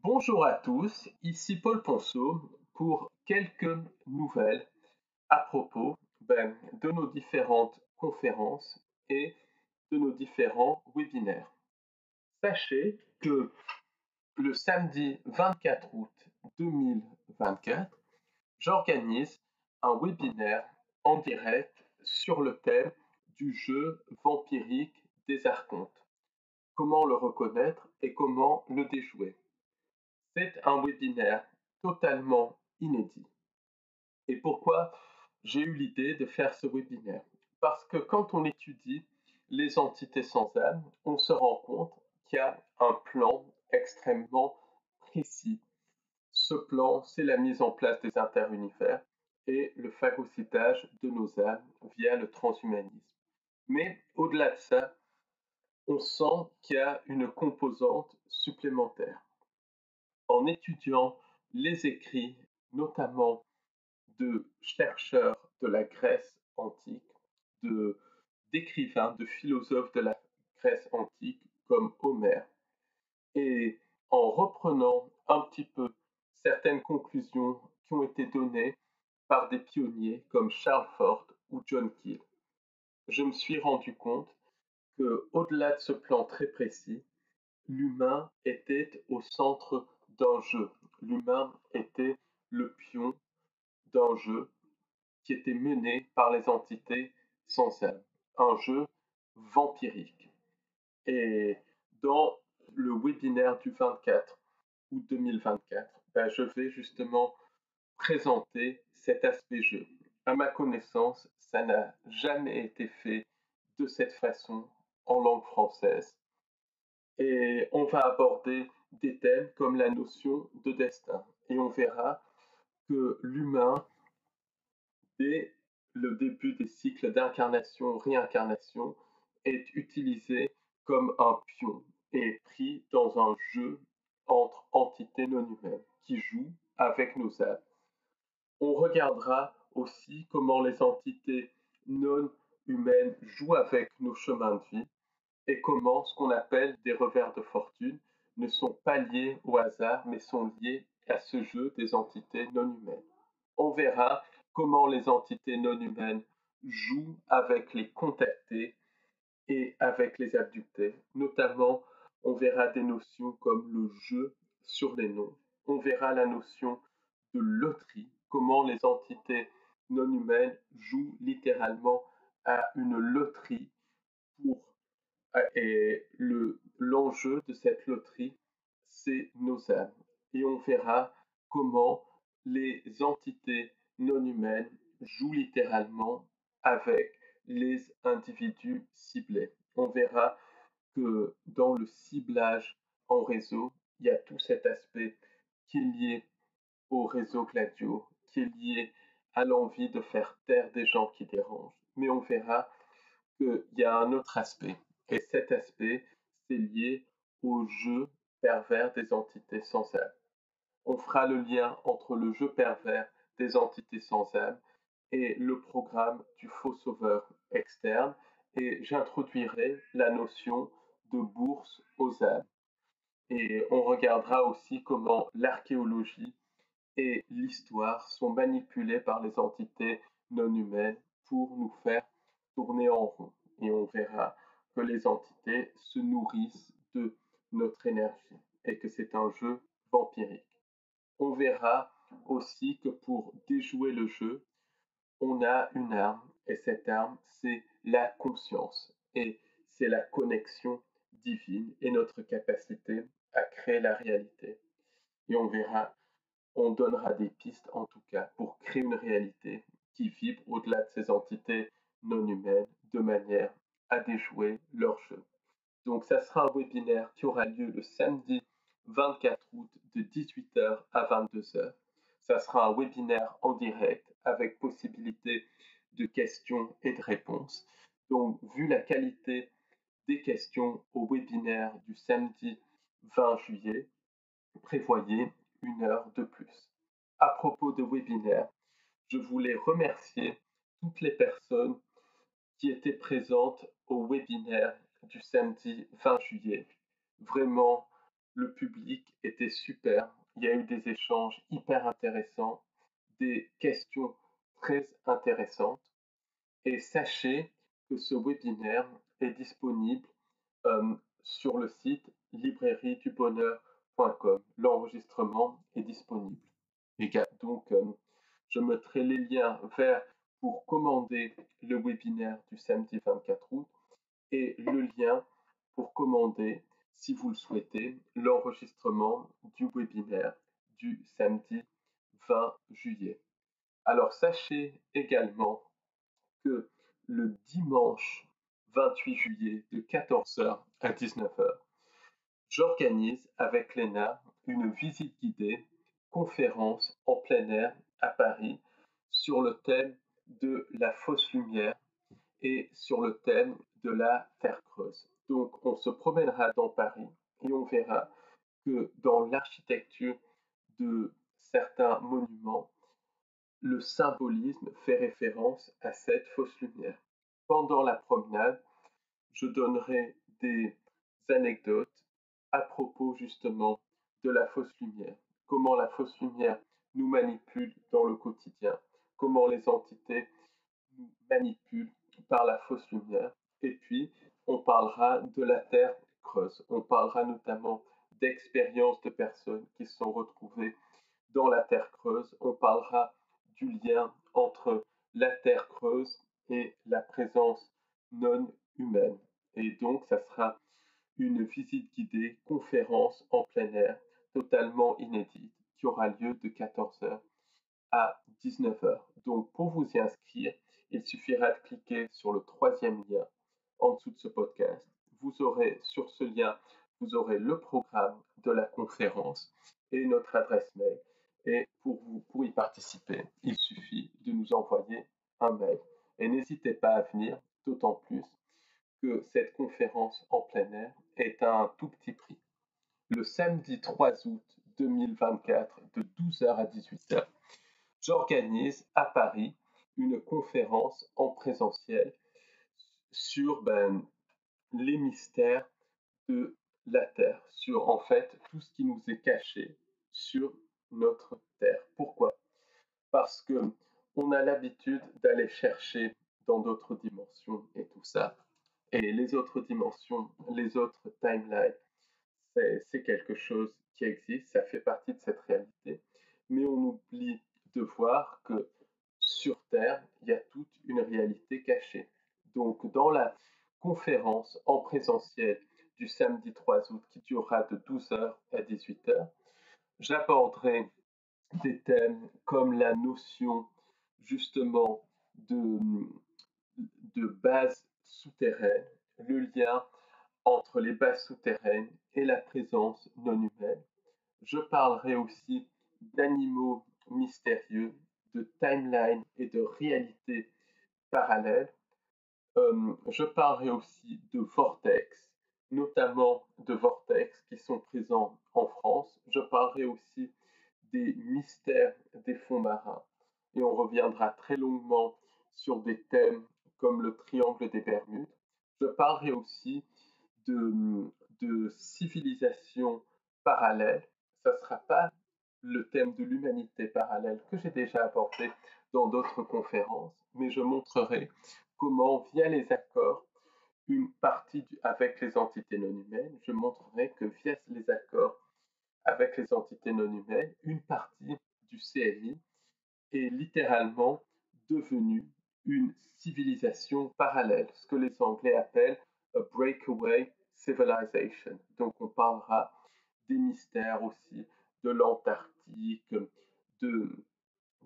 Bonjour à tous, ici Paul Ponceau pour quelques nouvelles à propos de nos différentes conférences et de nos différents webinaires. Sachez que le samedi 24 août 2024, j'organise un webinaire en direct sur le thème du jeu vampirique des archontes. Comment le reconnaître et comment le déjouer. C'est un webinaire totalement inédit. Et pourquoi j'ai eu l'idée de faire ce webinaire? Parce que quand on étudie les entités sans âme, on se rend compte qu'il y a un plan extrêmement précis. Ce plan, c'est la mise en place des interunivers et le phagocytage de nos âmes via le transhumanisme. Mais au-delà de ça, on sent qu'il y a une composante supplémentaire. En étudiant les écrits, notamment de chercheurs de la Grèce antique, d'écrivains, de philosophes de la Grèce antique comme Homère, et en reprenant un petit peu certaines conclusions qui ont été données par des pionniers comme Charles Fort ou John Keel, je me suis rendu compte que, au-delà de ce plan très précis, l'humain était au centre d'un jeu. L'humain était le pion d'un jeu qui était mené par les entités sans âme. Un jeu vampirique. Et dans le webinaire du 24 août 2024, je vais justement présenter cet aspect jeu. À ma connaissance, ça n'a jamais été fait de cette façon en langue française. Et on va aborder des thèmes comme la notion de destin. Et on verra que l'humain, dès le début des cycles d'incarnation-réincarnation, est utilisé comme un pion et pris dans un jeu entre entités non humaines qui jouent avec nos âmes. On regardera aussi comment les entités non humaines jouent avec nos chemins de vie et comment ce qu'on appelle des revers de fortune ne sont pas liés au hasard, mais sont liés à ce jeu des entités non humaines. On verra comment les entités non humaines jouent avec les contactés et avec les abductés. Notamment, on verra des notions comme le jeu sur les noms. On verra la notion de loterie, comment les entités non humaines jouent littéralement à une loterie pour et l'enjeu de cette loterie, c'est nos âmes. Et on verra comment les entités non humaines jouent littéralement avec les individus ciblés. On verra que dans le ciblage en réseau, il y a tout cet aspect qui est lié au réseau Gladio, qui est lié à l'envie de faire taire des gens qui dérangent. Mais on verra qu'il y a un autre aspect. Et cet aspect, c'est lié au jeu pervers des entités sans âme. On fera le lien entre le jeu pervers des entités sans âme et le programme du faux sauveur externe. Et j'introduirai la notion de bourse aux âmes. Et on regardera aussi comment l'archéologie et l'histoire sont manipulées par les entités non humaines pour nous faire tourner en rond. Et on verra que les entités se nourrissent de notre énergie et que c'est un jeu vampirique. On verra aussi que pour déjouer le jeu, on a une arme et cette arme, c'est la conscience et c'est la connexion divine et notre capacité à créer la réalité. Et on donnera des pistes en tout cas pour créer une réalité qui vibre au-delà de ces entités non humaines de manière à déjouer leur jeu. Donc ça sera un webinaire qui aura lieu le samedi 24 août de 18h à 22h. Ça sera un webinaire en direct avec possibilité de questions et de réponses. Donc vu la qualité des questions au webinaire du samedi 20 juillet, prévoyez une heure de plus. À propos de webinaire, je voulais remercier toutes les personnes qui étaient présentes au webinaire du samedi 20 juillet. Vraiment, Le public était super. Il y a eu des échanges hyper intéressants, des questions très intéressantes. Et sachez que ce webinaire est disponible sur le site librairiedubonheur.com. L'enregistrement est disponible. Donc, je mettrai les liens vers pour commander le webinaire du samedi 24 août et le lien pour commander, si vous le souhaitez, l'enregistrement du webinaire du samedi 20 juillet. Alors, sachez également que le dimanche 28 juillet de 14h à 19h, j'organise avec Léna une visite guidée, conférence en plein air à Paris sur le thème de la fausse lumière et sur le thème de la Terre creuse. Donc on se promènera dans Paris et on verra que dans l'architecture de certains monuments, le symbolisme fait référence à cette fausse lumière. Pendant la promenade, je donnerai des anecdotes à propos justement de la fausse lumière. Comment la fausse lumière nous manipule dans le quotidien, comment les entités nous manipulent par la fausse lumière. Et puis, on parlera de la Terre creuse. On parlera notamment d'expériences de personnes qui se sont retrouvées dans la Terre creuse. On parlera du lien entre la Terre creuse et la présence non humaine. Et donc, ça sera une visite guidée, conférence en plein air, totalement inédite, qui aura lieu de 14h à 19h. Donc, pour vous y inscrire, il suffira de cliquer sur le troisième lien en dessous de ce podcast. Vous aurez sur ce lien, vous aurez le programme de la conférence et notre adresse mail. Et pour y participer, il suffit de nous envoyer un mail. Et n'hésitez pas à venir, d'autant plus que cette conférence en plein air est à un tout petit prix. Le samedi 3 août 2024 de 12h à 18h, j'organise à Paris une conférence en présentiel sur les mystères de la Terre, sur en fait tout ce qui nous est caché sur notre Terre. Pourquoi? Parce que on a l'habitude d'aller chercher dans d'autres dimensions et tout ça. Et les autres dimensions, les autres timelines, c'est quelque chose qui existe, ça fait partie de cette réalité. Mais on oublie de voir que sur Terre, il y a toute une réalité cachée. Donc, dans la conférence en présentiel du samedi 3 août, qui durera de 12h à 18h, j'aborderai des thèmes comme la notion justement de, de base souterraine, le lien entre les bases souterraines et la présence non humaine. Je parlerai aussi d'animaux mystérieux, de timeline et de réalité parallèle. Je parlerai aussi de vortex, notamment de vortex qui sont présents en France. Je parlerai aussi des mystères des fonds marins et on reviendra très longuement sur des thèmes comme le triangle des Bermudes. Je parlerai aussi de civilisation parallèle. Ça ne sera pas le thème de l'humanité parallèle que j'ai déjà abordé dans d'autres conférences, mais je montrerai comment, via les accords, une partie avec les entités non humaines, je montrerai que via les accords avec les entités non humaines, une partie du CNI est littéralement devenue une civilisation parallèle, ce que les Anglais appellent a breakaway civilization. Donc on parlera des mystères aussi de l'Antarctique, de,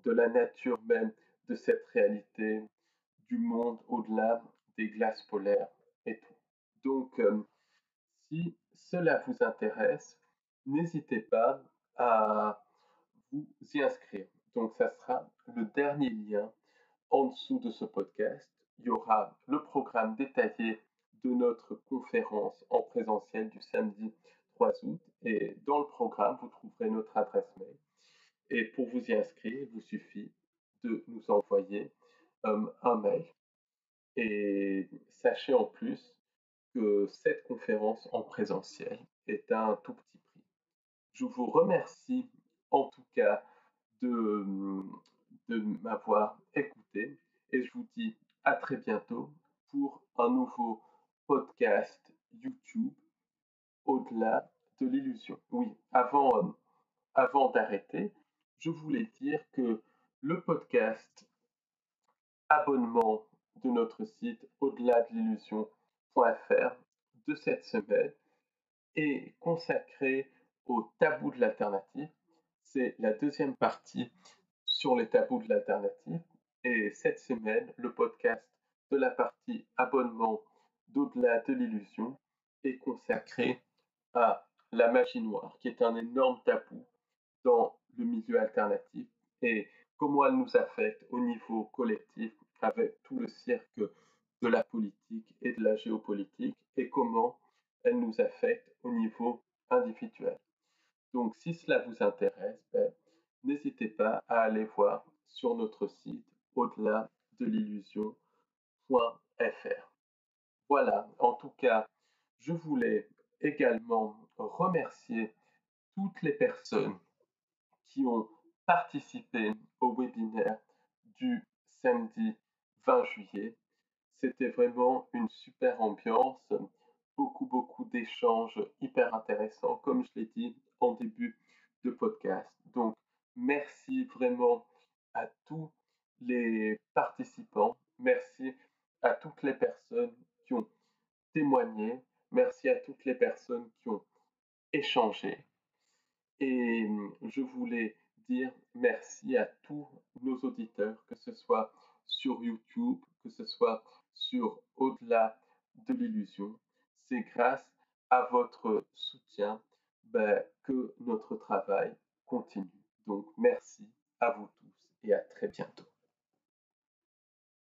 de la nature même de cette réalité, du monde au-delà des glaces polaires et tout. Donc, si cela vous intéresse, n'hésitez pas à vous y inscrire. Donc, ça sera le dernier lien en dessous de ce podcast. Il y aura le programme détaillé de notre conférence en présentiel du samedi 3 août. Et dans le programme, vous trouverez notre adresse mail. Et pour vous y inscrire, il vous suffit de nous envoyer un mail. Et sachez en plus que cette conférence en présentiel est à un tout petit prix. Je vous remercie en tout cas de, de m'avoir écouté et je vous dis à très bientôt pour un nouveau podcast YouTube au-delà de l'illusion. Oui, avant d'arrêter, je voulais dire que le podcast abonnement de notre site au-delà de l'illusion.fr de cette semaine est consacré au tabou de l'alternative. C'est la deuxième partie sur les tabous de l'alternative. Et cette semaine, le podcast de la partie abonnement d'au-delà de l'illusion est consacré à la magie noire, qui est un énorme tabou dans le milieu alternatif et comment elle nous affecte au niveau collectif avec tout le cirque de la politique et de la géopolitique et comment elle nous affecte au niveau individuel. Donc si cela vous intéresse, n'hésitez pas à aller voir sur notre site au-delà de l'illusion.fr. Voilà, en tout cas, je voulais également remercier toutes les personnes qui ont participé au webinaire du samedi 20 juillet. C'était vraiment une super ambiance, beaucoup d'échanges hyper intéressants, comme je l'ai dit en début de podcast. Donc, merci vraiment à tous les participants, merci à toutes les personnes qui ont témoigné, merci à toutes les personnes qui ont échangé. Et je voulais dire merci à tous nos auditeurs, que ce soit sur YouTube, que ce soit sur Au-delà de l'illusion. C'est grâce à votre soutien que notre travail continue. Donc merci